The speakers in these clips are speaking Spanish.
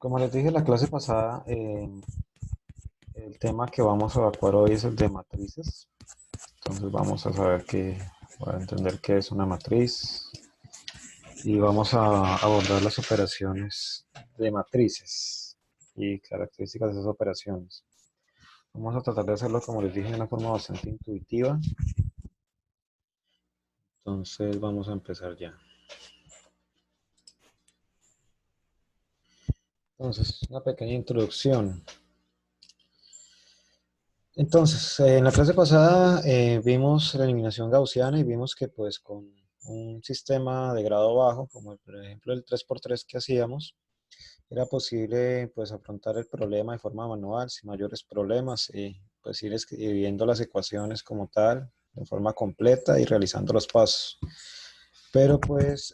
Como les dije en la clase pasada, el tema que vamos a evacuar hoy es el de matrices. Entonces vamos a saber a entender qué es una matriz y vamos a abordar las operaciones de matrices y características de esas operaciones. Vamos a tratar de hacerlo, como les dije, de una forma bastante intuitiva. Entonces vamos a empezar ya. Entonces, una pequeña introducción. Entonces, en la clase pasada vimos la eliminación gaussiana y vimos que pues con un sistema de grado bajo, como por ejemplo el 3x3 que hacíamos, era posible pues afrontar el problema de forma manual sin mayores problemas y pues ir escribiendo las ecuaciones como tal, de forma completa y realizando los pasos. Pero pues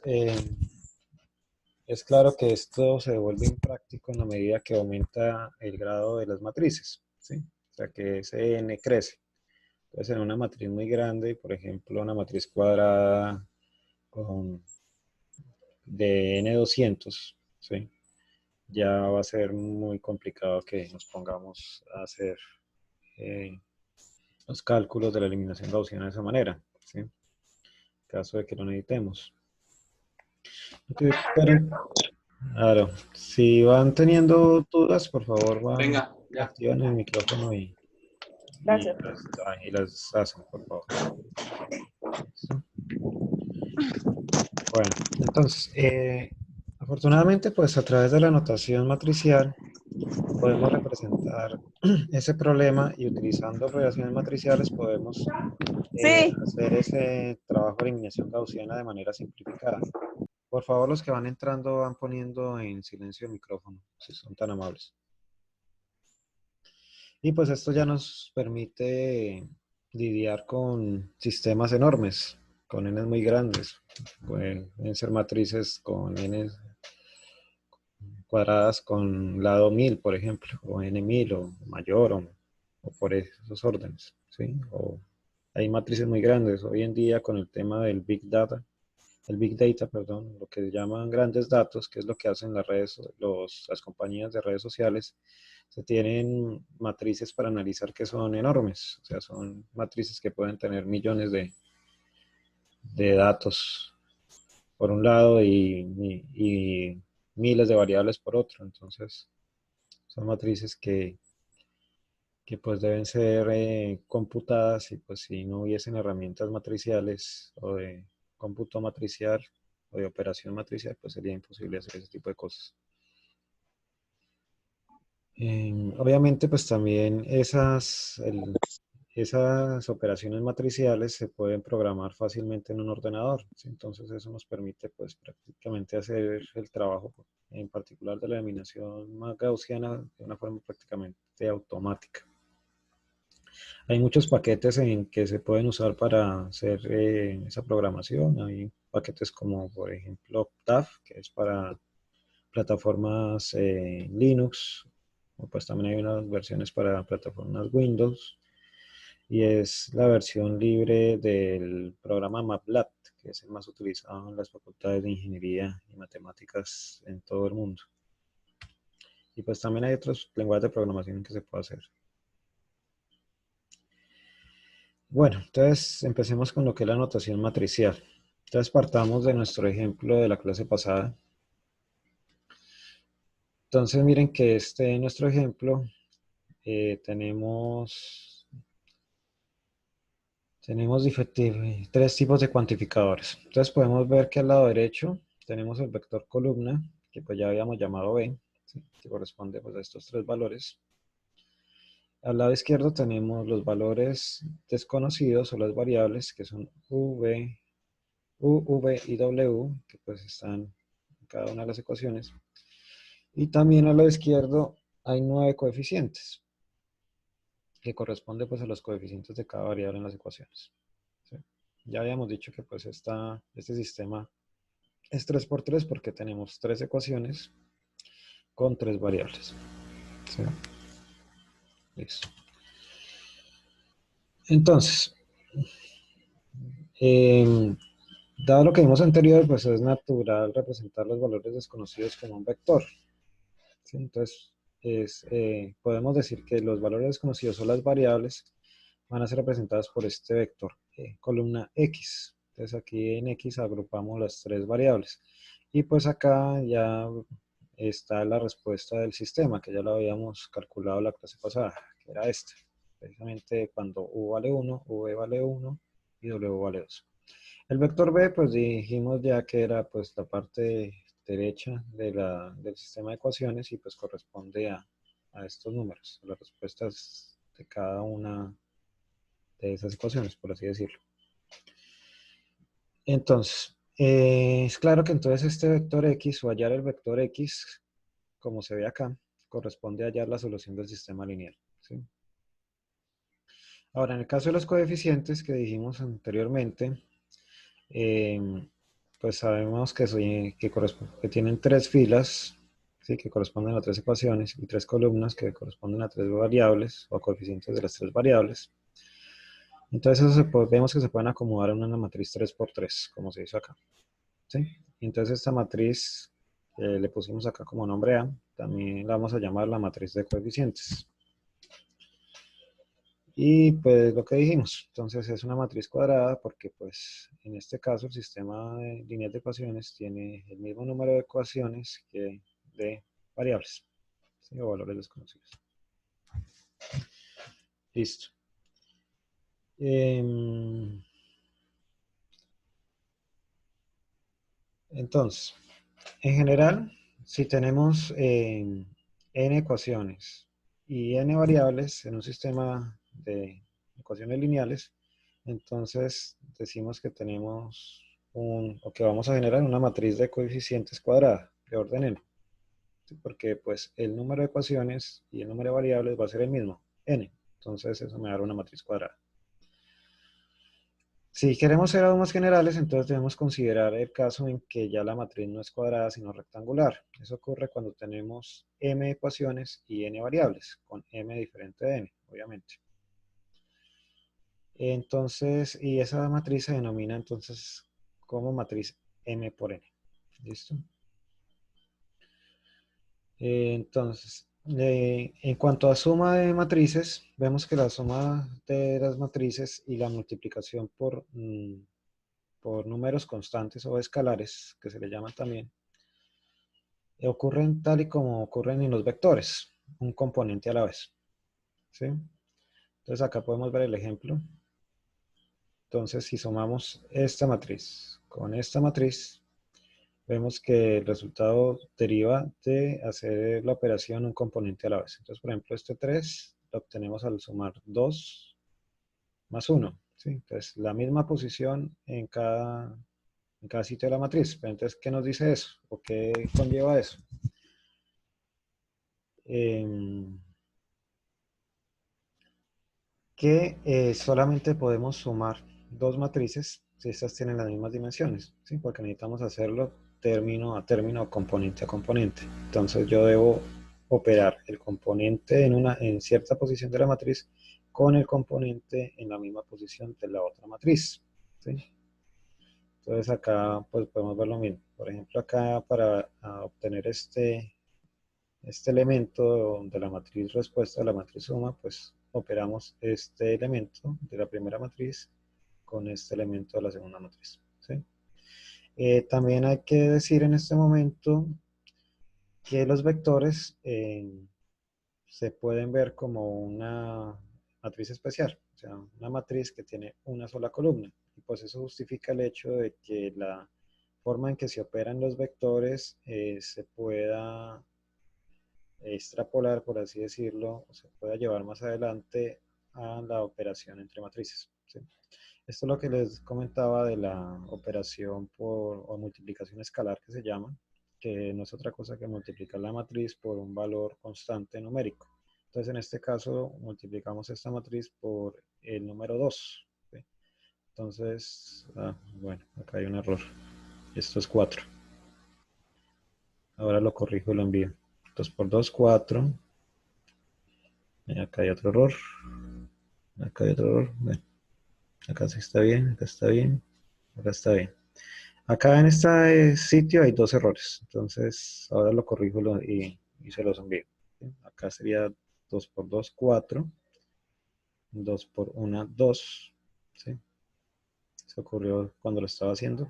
es claro que esto se vuelve impráctico en la medida que aumenta el grado de las matrices, ¿sí? O sea que ese n crece. Entonces, en una matriz muy grande, por ejemplo, una matriz cuadrada de N200, ¿sí? Ya va a ser muy complicado que nos pongamos a hacer eh, los cálculos de la eliminación gaussiana de esa manera, ¿sí? En caso de que lo necesitemos. Okay, claro, si van teniendo dudas, por favor, Venga, ya. activan el micrófono Gracias. y las hacen, por favor. ¿Listo? Bueno, entonces, afortunadamente, pues a través de la notación matricial podemos representar ese problema y utilizando relaciones matriciales podemos Sí, hacer ese trabajo de eliminación gaussiana de manera simplificada. Por favor, los que van entrando van poniendo en silencio el micrófono, si son tan amables. Y pues esto ya nos permite lidiar con sistemas enormes, con n muy grandes. Pueden ser matrices con n cuadradas con lado 1000, por ejemplo, o n1000 o mayor o por esos órdenes, ¿sí? O hay matrices muy grandes. Hoy en día con el tema del Big Data, perdón, lo que llaman grandes datos, que es lo que hacen las redes, las compañías de redes sociales, se tienen matrices para analizar que son enormes, o sea, son matrices que pueden tener millones de datos por un lado y miles de variables por otro. Entonces, son matrices que pues deben ser computadas y pues si no hubiesen herramientas matriciales o de cómputo matricial o de operación matricial, pues sería imposible hacer ese tipo de cosas. Obviamente, pues también esas operaciones matriciales se pueden programar fácilmente en un ordenador, ¿sí? Entonces eso nos permite pues prácticamente hacer el trabajo en particular de la eliminación gaussiana de una forma prácticamente automática. Hay muchos paquetes en que se pueden usar para hacer esa programación. Hay paquetes como por ejemplo Octave, que es para plataformas Linux, o pues también hay unas versiones para plataformas Windows y es la versión libre del programa MATLAB, que es el más utilizado en las facultades de ingeniería y matemáticas en todo el mundo. Y pues también hay otros lenguajes de programación que se puede hacer. Bueno, entonces empecemos con lo que es la notación matricial. Entonces partamos de nuestro ejemplo de la clase pasada. Entonces miren que en nuestro ejemplo tenemos tres tipos de cuantificadores. Entonces podemos ver que al lado derecho tenemos el vector columna, que pues ya habíamos llamado B, ¿sí? Que corresponde pues a estos tres valores. Al lado izquierdo tenemos los valores desconocidos o las variables que son V, U, V y W, que pues están en cada una de las ecuaciones. Y también al lado izquierdo hay 9 coeficientes, que corresponde pues a los coeficientes de cada variable en las ecuaciones. ¿Sí? Ya habíamos dicho que pues este sistema es 3x3 porque tenemos 3 ecuaciones con 3 variables. ¿Sí? Listo. Entonces, dado lo que vimos anterior, pues es natural representar los valores desconocidos como un vector. ¿sí? Entonces, podemos decir que los valores desconocidos o las variables van a ser representadas por este vector, columna X. Entonces aquí en X agrupamos las tres variables. Y pues acá ya está la respuesta del sistema, que ya lo habíamos calculado la clase pasada, que era esta. Precisamente cuando U vale 1, V vale 1 y W vale 2. El vector B, pues dijimos ya que era pues la parte derecha del sistema de ecuaciones y pues corresponde a estos números, a las respuestas de cada una de esas ecuaciones, por así decirlo. Entonces, es claro que entonces este vector X o hallar el vector X, como se ve acá, corresponde a hallar la solución del sistema lineal, ¿sí? Ahora, en el caso de los coeficientes que dijimos anteriormente, eh, pues sabemos que tienen tres filas, ¿sí? Que corresponden a tres ecuaciones y tres columnas que corresponden a tres variables o coeficientes de las tres variables. Entonces vemos que se pueden acomodar en una matriz 3×3, como se hizo acá, ¿sí? Entonces esta matriz le pusimos acá como nombre A, también la vamos a llamar la matriz de coeficientes. Y pues lo que dijimos, entonces es una matriz cuadrada porque pues en este caso el sistema lineal de ecuaciones tiene el mismo número de ecuaciones que de variables, ¿sí? O valores desconocidos. Listo. Entonces, en general, si tenemos n ecuaciones y n variables en un sistema de ecuaciones lineales, entonces decimos que tenemos o que vamos a generar una matriz de coeficientes cuadrada de orden n, ¿sí? Porque pues el número de ecuaciones y el número de variables va a ser el mismo, n. Entonces eso me da una matriz cuadrada. Si queremos ser aún más generales, entonces debemos considerar el caso en que ya la matriz no es cuadrada, sino rectangular. Eso ocurre cuando tenemos m ecuaciones y n variables, con m diferente de n, obviamente. Entonces, y esa matriz se denomina entonces como matriz m por n. ¿Listo? Entonces, en cuanto a suma de matrices, vemos que la suma de las matrices y la multiplicación por números constantes o escalares, que se le llaman también, ocurren tal y como ocurren en los vectores, un componente a la vez, ¿sí? Entonces acá podemos ver el ejemplo. Entonces si sumamos esta matriz con esta matriz, vemos que el resultado deriva de hacer la operación un componente a la vez. Entonces, por ejemplo, este 3 lo obtenemos al sumar 2 más 1, ¿sí? Entonces, la misma posición en cada sitio de la matriz. Pero entonces, ¿qué nos dice eso? ¿O qué conlleva eso? Que solamente podemos sumar dos matrices si estas tienen las mismas dimensiones, ¿sí? Porque necesitamos hacerlo término a término o componente a componente. Entonces yo debo operar el componente en cierta posición de la matriz con el componente en la misma posición de la otra matriz, ¿sí? Entonces acá pues podemos ver lo mismo. Por ejemplo acá para obtener este elemento de la matriz respuesta de la matriz suma, pues operamos este elemento de la primera matriz con este elemento de la segunda matriz, ¿sí? También hay que decir en este momento que los vectores se pueden ver como una matriz especial, o sea, una matriz que tiene una sola columna. Y pues eso justifica el hecho de que la forma en que se operan los vectores se pueda extrapolar, por así decirlo, o se pueda llevar más adelante a la operación entre matrices, ¿sí? Esto es lo que les comentaba de la operación o multiplicación escalar que se llama, que no es otra cosa que multiplicar la matriz por un valor constante numérico. Entonces, en este caso, multiplicamos esta matriz por el número 2, ¿sí? Entonces, bueno, acá hay un error. Esto es 4. Ahora lo corrijo y lo envío. 2 por 2, 4. Acá hay otro error. Acá hay otro error. Bueno, acá sí está bien, acá está bien, acá está bien. Acá en este sitio hay dos errores. Entonces, ahora lo corrijo y y se los envío. ¿Sí? Acá sería 2 por 2, 4. 2 por 1, 2. ¿Sí? Se ocurrió cuando lo estaba haciendo.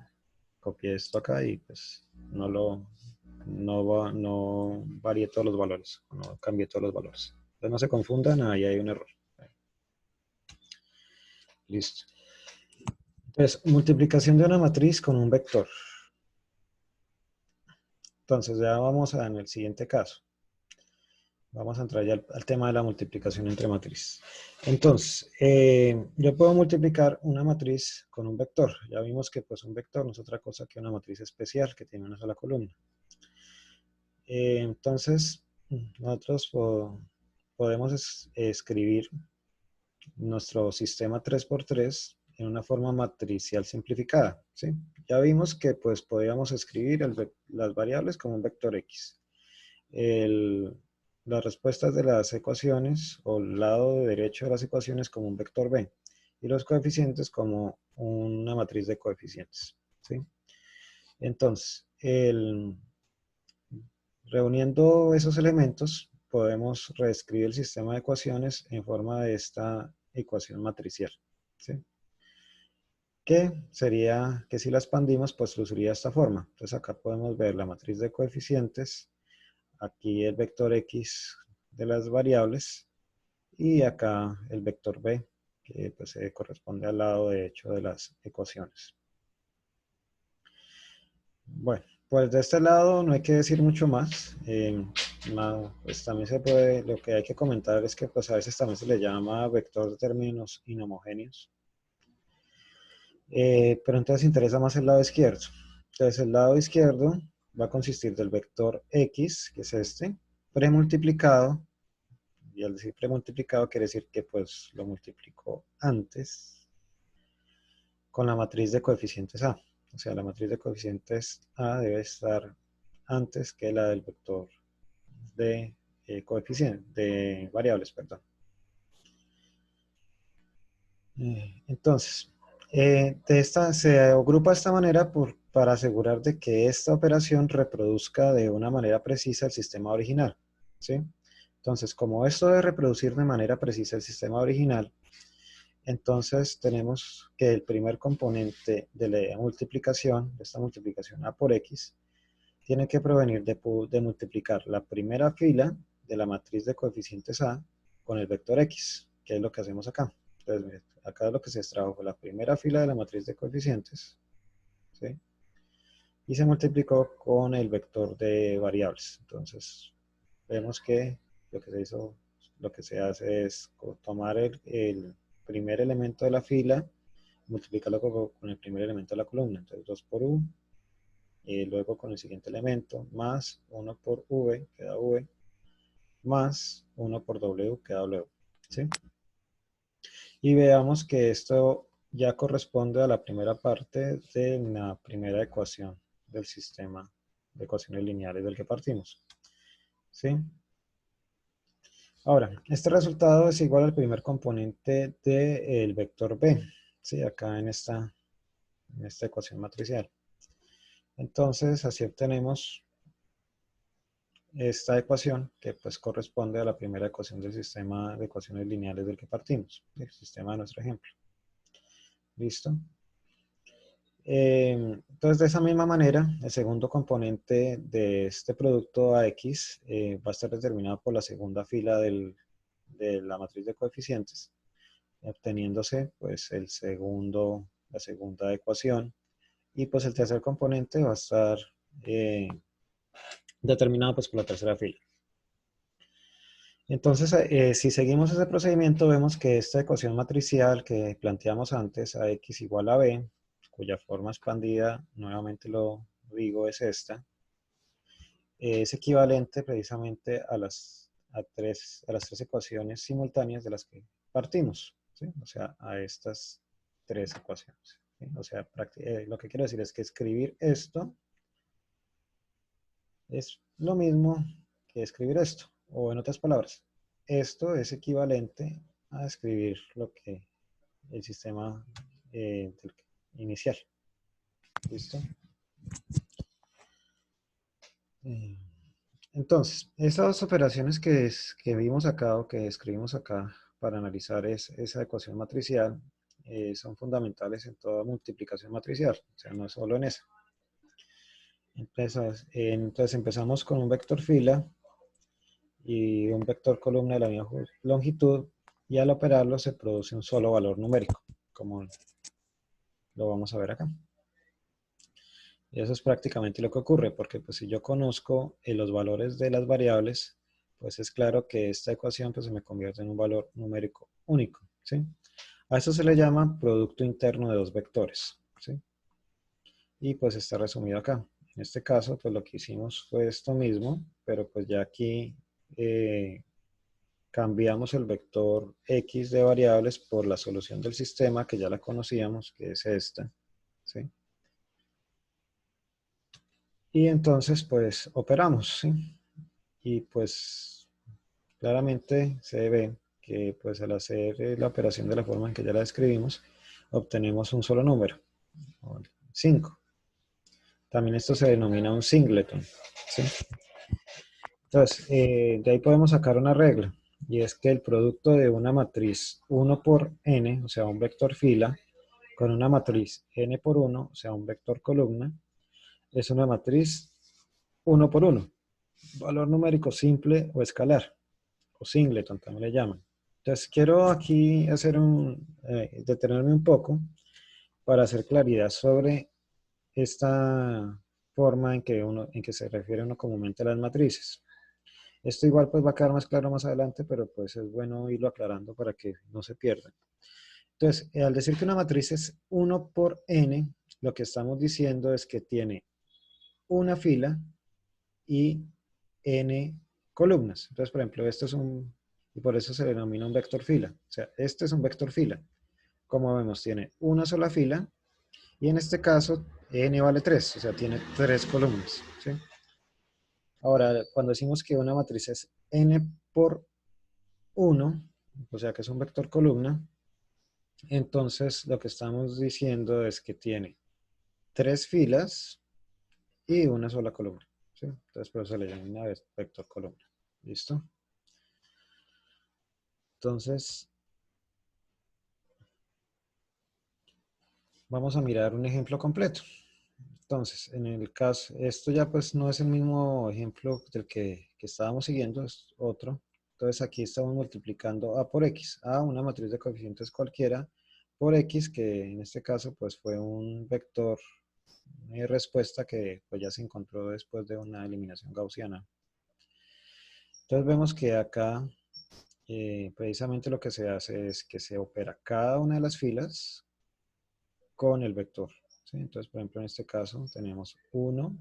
Copié esto acá y pues no varié todos los valores, no cambié todos los valores. Entonces no se confundan, ahí hay un error. Listo. Entonces, multiplicación de una matriz con un vector. Entonces ya vamos en el siguiente caso. Vamos a entrar ya al tema de la multiplicación entre matrices. Entonces, yo puedo multiplicar una matriz con un vector. Ya vimos que pues un vector no es otra cosa que una matriz especial que tiene una sola columna. Entonces, nosotros podemos escribir nuestro sistema 3×3 en una forma matricial simplificada, ¿sí? Ya vimos que pues podíamos escribir las variables como un vector X. Las respuestas de las ecuaciones o el lado derecho de las ecuaciones como un vector B y los coeficientes como una matriz de coeficientes, ¿sí? Entonces, reuniendo esos elementos, podemos reescribir el sistema de ecuaciones en forma de esta ecuación matricial, ¿sí? Que sería que si la expandimos, pues luciría de esta forma. Entonces acá podemos ver la matriz de coeficientes, aquí el vector X de las variables y acá el vector B, que pues corresponde al lado derecho de las ecuaciones. Bueno, pues de este lado no hay que decir mucho más. Pues también se puede, lo que hay que comentar es que pues a veces también se le llama vector de términos inhomogéneos. Pero entonces interesa más el lado izquierdo. Entonces el lado izquierdo va a consistir del vector X, que es este, premultiplicado, y al decir premultiplicado quiere decir que pues lo multiplicó antes con la matriz de coeficientes A. O sea, la matriz de coeficientes A debe estar antes que la del vector de coeficientes, de variables, perdón. Entonces, se agrupa de esta manera para asegurar de que esta operación reproduzca de una manera precisa el sistema original, ¿sí? Entonces, como esto debe reproducir de manera precisa el sistema original, entonces tenemos que el primer componente de la multiplicación, de esta multiplicación A por X, tiene que provenir de multiplicar la primera fila de la matriz de coeficientes A con el vector X, que es lo que hacemos acá. Entonces, acá es lo que se extrajo la primera fila de la matriz de coeficientes, ¿sí? Y se multiplicó con el vector de variables. Entonces, vemos que lo que se hace es tomar el primer elemento de la fila, multiplicarlo con el primer elemento de la columna. Entonces, 2 por U, y luego con el siguiente elemento, más 1 por V, queda V, más 1 por W, queda W, ¿sí? Y veamos que esto ya corresponde a la primera parte de la primera ecuación del sistema de ecuaciones lineales del que partimos, ¿sí? Ahora, este resultado es igual al primer componente del vector B, ¿sí? Acá en esta ecuación matricial. Entonces, así obtenemos esta ecuación que pues corresponde a la primera ecuación del sistema de ecuaciones lineales del que partimos, el sistema de nuestro ejemplo. ¿Listo? Entonces, de esa misma manera, el segundo componente de este producto AX va a estar determinado por la segunda fila de la matriz de coeficientes, obteniéndose pues la segunda ecuación, y pues el tercer componente va a estar determinado pues por la tercera fila. Entonces, si seguimos ese procedimiento, vemos que esta ecuación matricial que planteamos antes, AX igual a B, cuya forma expandida, nuevamente lo digo, es esta, es equivalente precisamente a las tres ecuaciones simultáneas de las que partimos, ¿sí? O sea, a estas tres ecuaciones, ¿sí? O sea, lo que quiero decir es que escribir esto es lo mismo que escribir esto, o en otras palabras, esto es equivalente a escribir lo que el sistema inicial. ¿Listo? Entonces, esas operaciones que vimos acá o que escribimos acá para analizar esa ecuación matricial son fundamentales en toda multiplicación matricial, o sea, no es solo en esa. Entonces empezamos con un vector fila y un vector columna de la misma longitud, y al operarlo se produce un solo valor numérico, como lo vamos a ver acá. Y eso es prácticamente lo que ocurre, porque pues si yo conozco los valores de las variables, pues es claro que esta ecuación pues se me convierte en un valor numérico único, ¿sí? A eso se le llama producto interno de dos vectores, ¿sí? Y pues está resumido acá. En este caso, pues lo que hicimos fue esto mismo, pero pues ya aquí cambiamos el vector X de variables por la solución del sistema, que ya la conocíamos, que es esta, ¿sí? Y entonces, pues, operamos, ¿sí? Y pues, claramente se ve que, pues, al hacer la operación de la forma en que ya la describimos, obtenemos un solo número, 5. También esto se denomina un singleton, ¿sí? Entonces, de ahí podemos sacar una regla, y es que el producto de una matriz 1 por n, o sea, un vector fila, con una matriz n por 1, o sea, un vector columna, es una matriz 1 por 1, valor numérico simple o escalar, o singleton también le llaman. Entonces, quiero aquí detenerme un poco para hacer claridad sobre esta forma en que se refiere uno comúnmente a las matrices. Esto igual pues va a quedar más claro más adelante, pero pues es bueno irlo aclarando para que no se pierdan. Entonces, al decir que una matriz es 1 por n, lo que estamos diciendo es que tiene una fila y n columnas. Entonces, por ejemplo, y por eso se le denomina un vector fila. O sea, este es un vector fila. Como vemos, tiene una sola fila y en este caso n vale 3, o sea, tiene 3 columnas, ¿sí? Ahora, cuando decimos que una matriz es n por 1, o sea que es un vector columna, entonces lo que estamos diciendo es que tiene 3 filas y una sola columna, ¿sí? Entonces por eso se le llama vector columna. ¿Listo? Entonces, vamos a mirar un ejemplo completo. Entonces, en el caso, esto ya pues no es el mismo ejemplo del que estábamos siguiendo, es otro. Entonces aquí estamos multiplicando A por X, A, una matriz de coeficientes cualquiera, por X, que en este caso pues fue un vector respuesta que pues ya se encontró después de una eliminación gaussiana. Entonces vemos que acá precisamente lo que se hace es que se opera cada una de las filas con el vector, ¿sí? Entonces, por ejemplo, en este caso tenemos 1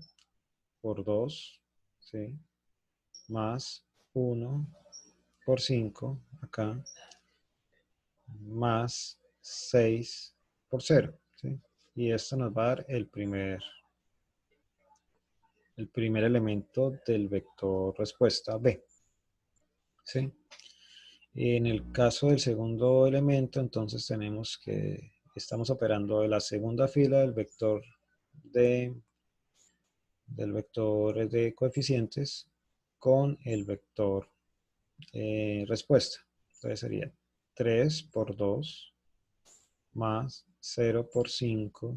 por 2, ¿sí? Más 1 por 5 acá, más 6 por 0, ¿sí? Y esto nos va a dar el primer elemento del vector respuesta B, ¿sí? En el caso del segundo elemento, entonces tenemos que estamos operando de la segunda fila del vector de coeficientes con el vector respuesta. Entonces sería 3 por 2 más 0 por 5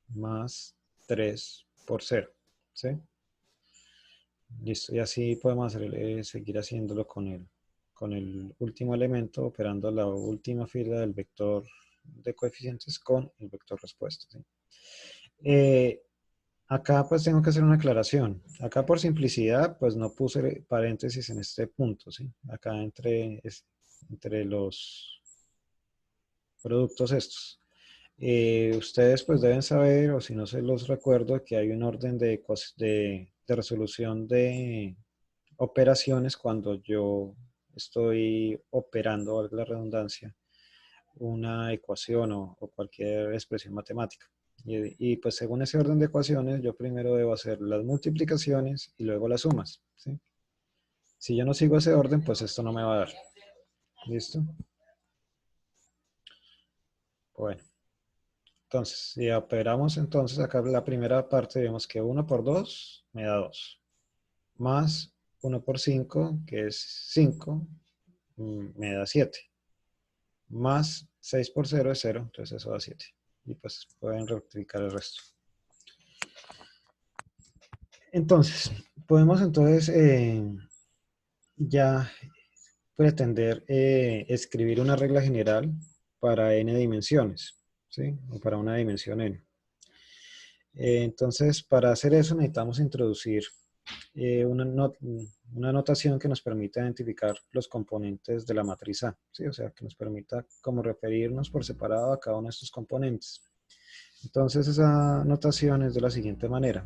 más 3 por 0. ¿Sí? Listo. Y así podemos seguir haciéndolo con el último elemento, operando la última fila del vector de coeficientes con el vector respuesta. ¿Sí? Acá pues tengo que hacer una aclaración. Acá por simplicidad pues no puse paréntesis en este punto, ¿sí? Acá entre los productos estos. Ustedes pues deben saber, o si no se los recuerdo, que hay un orden de resolución de operaciones cuando yo estoy operando, valga la redundancia, una ecuación o cualquier expresión matemática. Pues según ese orden de ecuaciones, yo primero debo hacer las multiplicaciones y luego las sumas, ¿sí? Si yo no sigo ese orden, pues esto no me va a dar. ¿Listo? Bueno, entonces, si operamos entonces acá la primera parte, vemos que 1 por 2 me da 2. Más 1 por 5, que es 5, me da 7. Más 6 por 0 es 0, entonces eso da 7. Y pues pueden rectificar el resto. Entonces, podemos entonces ya pretender escribir una regla general para n dimensiones, ¿sí? O para una dimensión n. Entonces, para hacer eso necesitamos introducir una notación que nos permita identificar los componentes de la matriz A, ¿sí? O sea, que nos permita como referirnos por separado a cada uno de estos componentes. Entonces, esa notación es de la siguiente manera.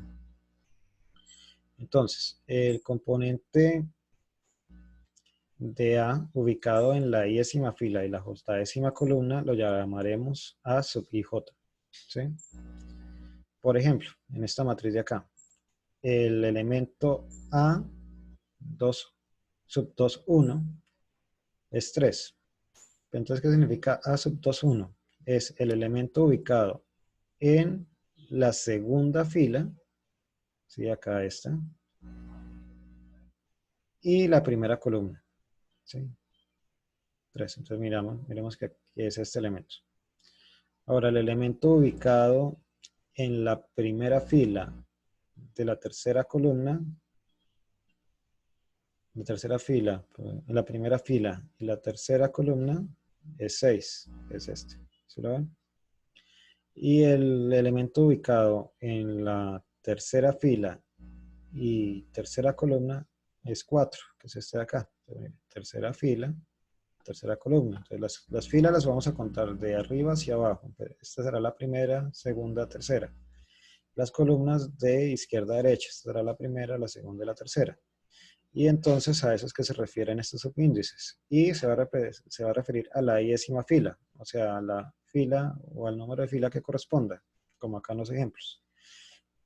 Entonces, el componente de A ubicado en la i-ª fila y la j-ª columna lo llamaremos A sub ij, ¿sí? Por ejemplo, en esta matriz de acá, el elemento A 2 sub 2, 1 es 3. Entonces, ¿qué significa A sub 2, 1? Es el elemento ubicado en la segunda fila, ¿sí? Acá está, y la primera columna, ¿sí? 3. Entonces miremos que es este elemento. Ahora, el elemento ubicado en la primera fila de la tercera columna, en la primera fila y la tercera columna es 6, es este, ¿sí lo ven? Y el elemento ubicado en la tercera fila y tercera columna es 4, que es este de acá. Tercera fila, tercera columna. Entonces las filas las vamos a contar de arriba hacia abajo. Esta será la primera, segunda, tercera. Las columnas de izquierda a derecha. Esta será la primera, la segunda y la tercera. Y entonces a eso es que se refieren estos subíndices. Y se va a referir a la i-ª fila, o sea, a la fila o al número de fila que corresponda, como acá en los ejemplos.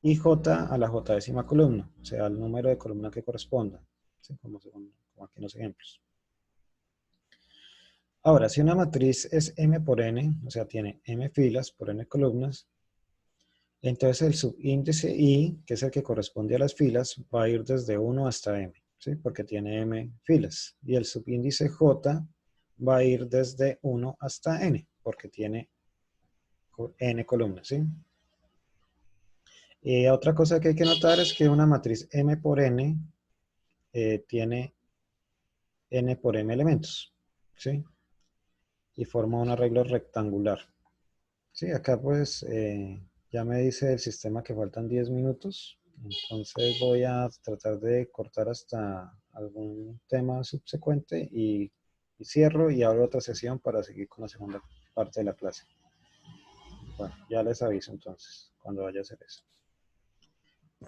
Y j a la j-ª columna, o sea, al número de columna que corresponda, ¿sí? Como aquí en los ejemplos. Ahora, si una matriz es m por n, o sea, tiene m filas por n columnas, entonces el subíndice i, que es el que corresponde a las filas, va a ir desde 1 hasta m, ¿sí? Porque tiene m filas. Y el subíndice j va a ir desde 1 hasta n, porque tiene n columnas, ¿sí? Y otra cosa que hay que notar es que una matriz m por n tiene n por m elementos, ¿sí? Y forma un arreglo rectangular. Sí, acá pues ya me dice el sistema que faltan 10 minutos, entonces voy a tratar de cortar hasta algún tema subsecuente y cierro y abro otra sesión para seguir con la segunda parte de la clase. Bueno, ya les aviso entonces cuando vaya a hacer eso.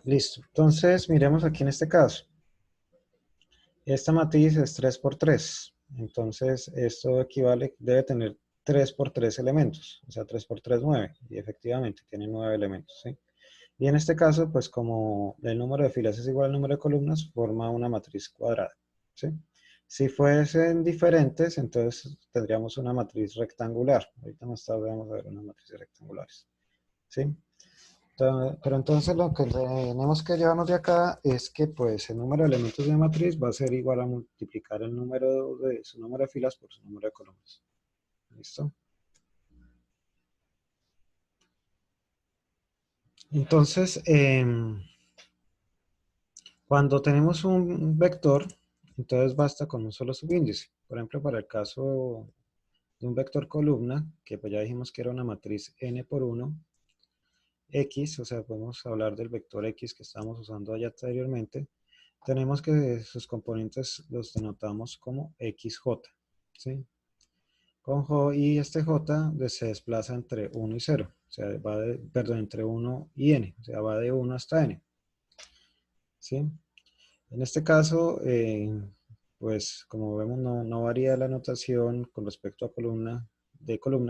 Listo, entonces miremos aquí en este caso. Esta matriz es 3 por 3, entonces esto debe tener 3 por 3 elementos, o sea 3 por 3, 9, y efectivamente tiene 9 elementos, ¿sí? Y en este caso, pues como el número de filas es igual al número de columnas, forma una matriz cuadrada, ¿sí? Si fuesen diferentes, entonces tendríamos una matriz rectangular. Ahorita más tarde vamos a ver unas matrices rectangulares, ¿sí? Pero entonces lo que tenemos que llevarnos de acá es que pues el número de elementos de la matriz va a ser igual a multiplicar el número de su número de filas por su número de columnas. ¿Listo? Entonces, cuando tenemos un vector, entonces basta con un solo subíndice. Por ejemplo, para el caso de un vector columna, que pues ya dijimos que era una matriz n por 1, x, o sea, podemos hablar del vector x que estábamos usando allá anteriormente, tenemos que sus componentes los denotamos como xj, ¿sí? Y este j se desplaza entre 1 y 0, o sea, entre 1 y n, o sea, va de 1 hasta n, ¿sí? En este caso, pues como vemos no varía la notación con respecto a columna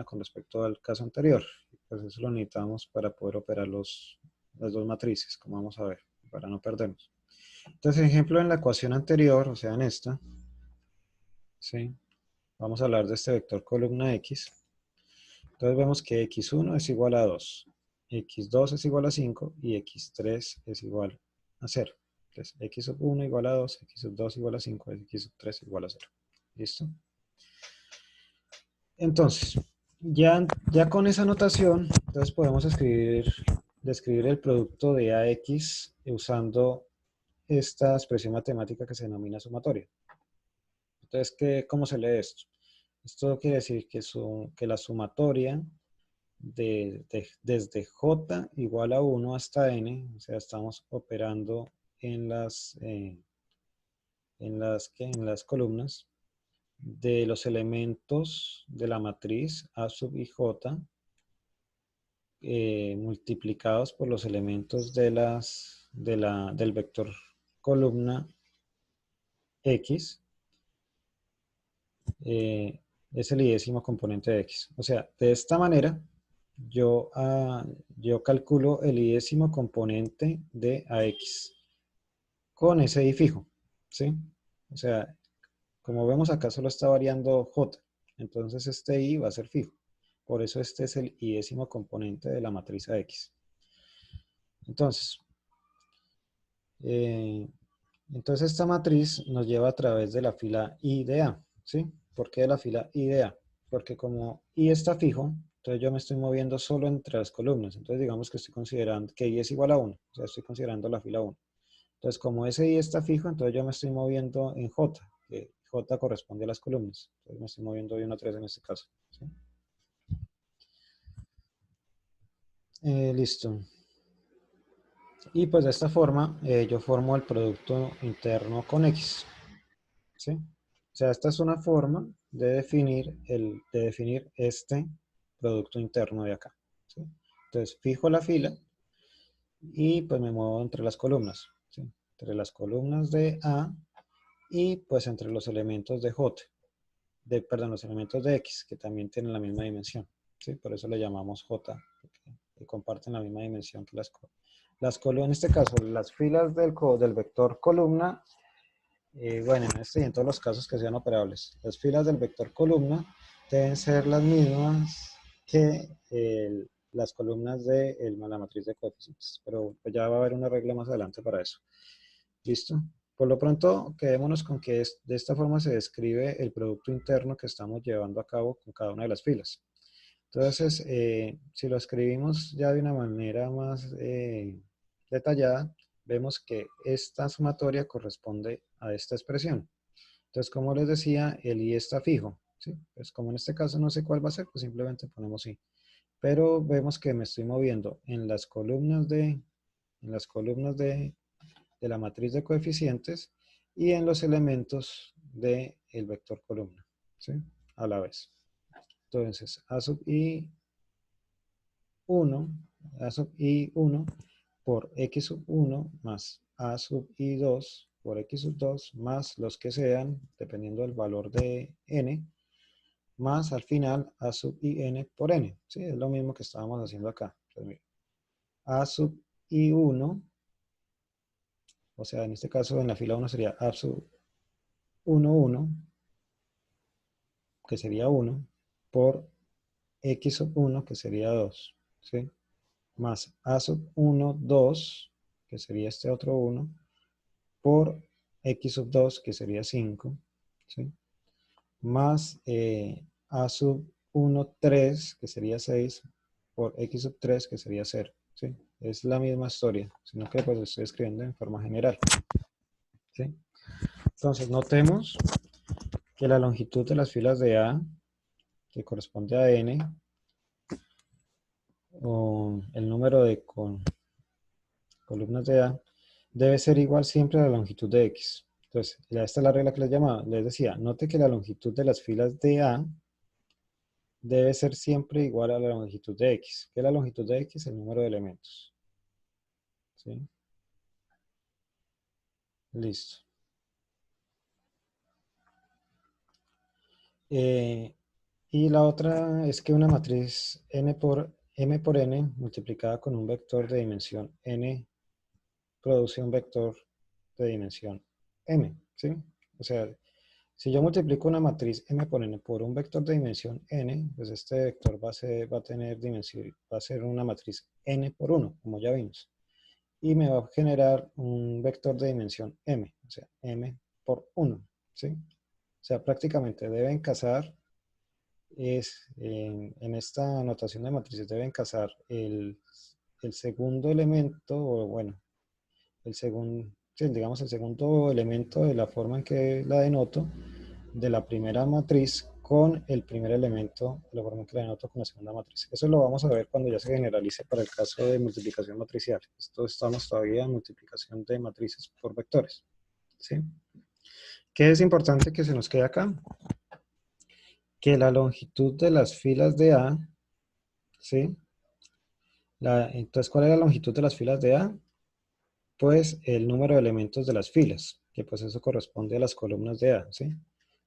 con respecto al caso anterior. Pues eso lo necesitamos para poder operar las dos matrices, como vamos a ver, para no perdernos. Entonces, ejemplo, en la ecuación anterior, o sea, en esta, ¿sí? Vamos a hablar de este vector columna x. Entonces vemos que x1 es igual a 2, x2 es igual a 5 y x3 es igual a 0. Entonces, x sub 1 igual a 2, x sub 2 igual a 5, x sub 3 igual a 0. ¿Listo? Entonces, ya con esa notación, entonces podemos describir el producto de AX usando esta expresión matemática que se denomina sumatoria. Entonces, ¿cómo se lee esto? Esto quiere decir que la sumatoria desde J igual a 1 hasta N, o sea, estamos operando en las columnas de los elementos de la matriz A sub i J multiplicados por los elementos del vector columna X, es el idécimo componente de X. O sea, de esta manera yo calculo el idécimo componente de AX con ese i fijo, ¿sí? O sea, como vemos acá solo está variando J, entonces este i va a ser fijo. Por eso este es el idécimo componente de la matriz AX. Entonces esta matriz nos lleva a través de la fila I de A, ¿sí? ¿Por qué de la fila I de A? Porque como I está fijo, entonces yo me estoy moviendo solo entre las columnas. Entonces digamos que estoy considerando que I es igual a 1, o sea, estoy considerando la fila 1. Entonces como ese I está fijo, entonces yo me estoy moviendo en J, que J corresponde a las columnas. Entonces me estoy moviendo de 1 a 3 en este caso, ¿sí? Listo. Y pues de esta forma yo formo el producto interno con X, ¿sí? O sea, esta es una forma de definir este producto interno de acá, ¿sí? Entonces fijo la fila y pues me muevo entre las columnas, ¿sí? Entre las columnas de A y pues entre los elementos de J, perdón, los elementos de X, que también tienen la misma dimensión, ¿sí? Por eso le llamamos J, porque comparten la misma dimensión que las columnas. En este caso, las filas del vector columna, bueno, en este y en todos los casos que sean operables, las filas del vector columna deben ser las mismas que las columnas de la matriz de coeficientes, pero pues ya va a haber una regla más adelante para eso. ¿Listo? Por lo pronto, quedémonos con que de esta forma se describe el producto interno que estamos llevando a cabo con cada una de las filas. Entonces, si lo escribimos ya de una manera más detallada, vemos que esta sumatoria corresponde a esta expresión. Entonces, como les decía, el i está fijo, ¿sí? Pues como en este caso no sé cuál va a ser, pues simplemente ponemos i. Pero vemos que me estoy moviendo en las columnas de la matriz de coeficientes y en los elementos del vector columna, ¿sí? A la vez. Entonces, A sub i1 por x sub 1 más A sub i2 por x sub 2 más los que sean, dependiendo del valor de n, más al final A sub in por n. ¿Sí? Es lo mismo que estábamos haciendo acá. Entonces, mira, A sub i1, o sea, en este caso en la fila 1 sería A sub 1, 1, que sería 1, por x sub 1, que sería 2, ¿sí? Más A sub 1, 2, que sería este otro 1, por x sub 2, que sería 5, ¿sí? Más A sub 1, 3, que sería 6, por x sub 3, que sería 0, ¿sí? Es la misma historia, sino que pues lo estoy escribiendo en forma general, ¿sí? Entonces, notemos que la longitud de las filas de A, que corresponde a n, o el número de columnas de A, debe ser igual siempre a la longitud de X. Entonces, ya esta es la regla que les decía. Note que la longitud de las filas de A debe ser siempre igual a la longitud de X. ¿Qué es la longitud de X? El número de elementos. ¿Sí? Listo. Y la otra es que una matriz m por n multiplicada con un vector de dimensión n produce un vector de dimensión m, ¿sí? O sea, si yo multiplico una matriz m por n por un vector de dimensión n, pues este vector va a tener dimensión, va a ser una matriz n por 1, como ya vimos. y me va a generar un vector de dimensión m, o sea, m por 1, ¿sí? O sea, prácticamente deben casar, en esta notación de matrices deben casar el segundo elemento, o bueno, el segundo, sí, digamos el segundo elemento de la forma en que la denoto, de la primera matriz con el primer elemento de la forma en que la denoto con la segunda matriz. Eso lo vamos a ver cuando ya se generalice para el caso de multiplicación matricial. Esto estamos todavía en multiplicación de matrices por vectores, ¿sí? ¿Qué es importante que se nos quede acá? Que la longitud de las filas de A, ¿sí? Entonces, ¿cuál es la longitud de las filas de A? Pues el número de elementos de las filas, que pues eso corresponde a las columnas de A, ¿sí?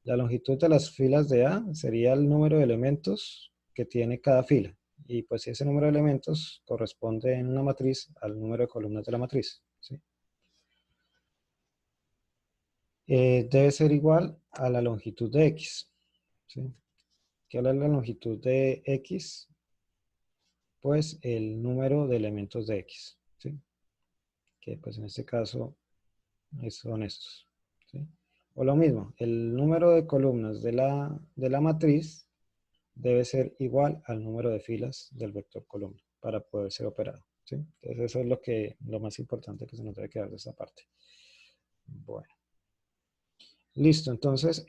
La longitud de las filas de A sería el número de elementos que tiene cada fila. Y pues ese número de elementos corresponde en una matriz al número de columnas de la matriz, ¿sí? Debe ser igual a la longitud de X, ¿sí? ¿Qué es la longitud de X? Pues el número de elementos de X, ¿sí? Que pues en este caso son estos, ¿sí? O lo mismo, el número de columnas de la matriz debe ser igual al número de filas del vector columna para poder ser operado, ¿sí? Entonces eso es lo más importante que se nos debe quedar de esta parte. Bueno, listo. Entonces,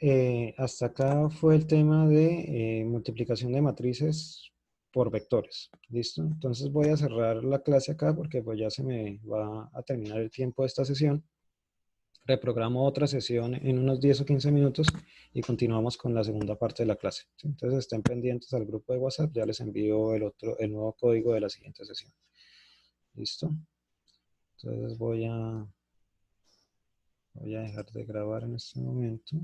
hasta acá fue el tema de multiplicación de matrices por vectores. ¿Listo? Entonces voy a cerrar la clase acá porque pues ya se me va a terminar el tiempo de esta sesión. Reprogramo otra sesión en unos 10 o 15 minutos y continuamos con la segunda parte de la clase, ¿sí? Entonces estén pendientes al grupo de WhatsApp, ya les envío el nuevo código de la siguiente sesión. ¿Listo? Entonces voy a dejar de grabar en este momento.